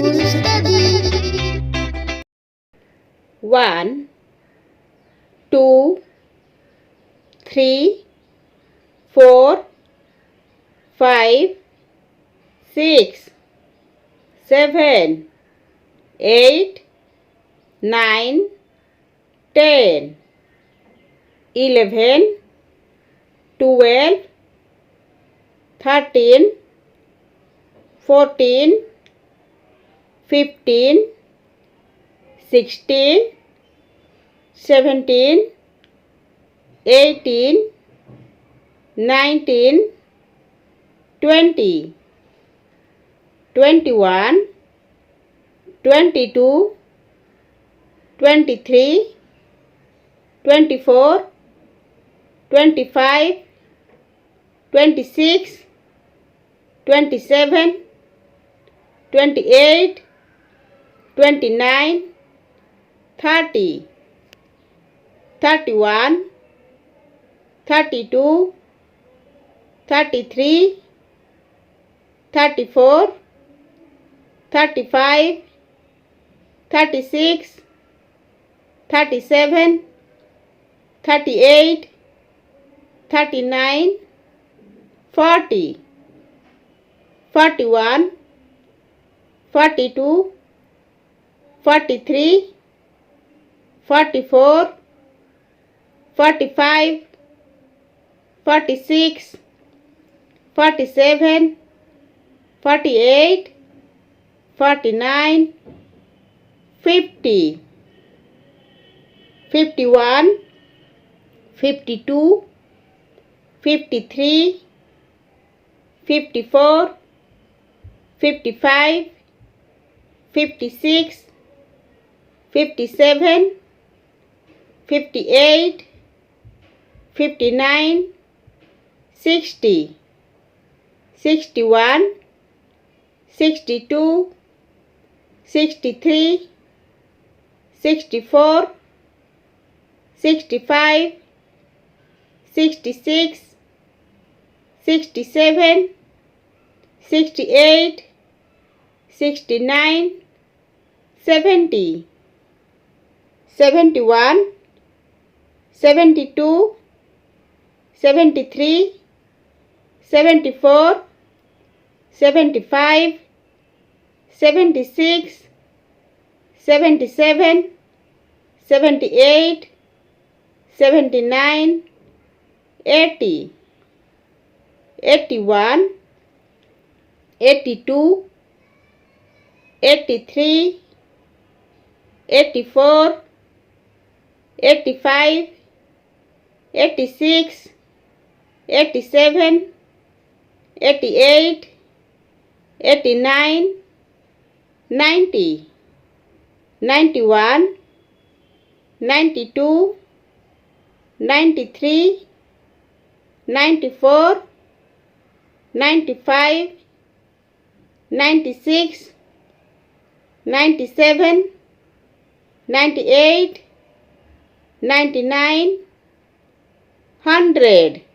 to study. 1, 2, 3, 4, 5, 6, 7, 8, 9, 10, 11, 12, 13, 14, 15, 16, 17, 18, 19, 20, 21, 22, 23, 24, 25, 26, 27, 28, 29, 30, 31, 32, 33, 34, 35, 36, 37, 38, 39, 40, 41, 42, 43, 44, 45, 46, 47, 48, 49, 50, 51, 52, 53, 54, 55, 56, 57, 58, 59, 60, 61, 62, 63, 64, 65, 66, 67, 68, 69, 70, 71, 72, 73, 74, 75, 76, 77, 78, 79, 80, 81, 82, 83, 84, 85, 86, 87, 88, 89, 90, 91, 92, 93, 94, 95, 96, 97, 98, 99, 100.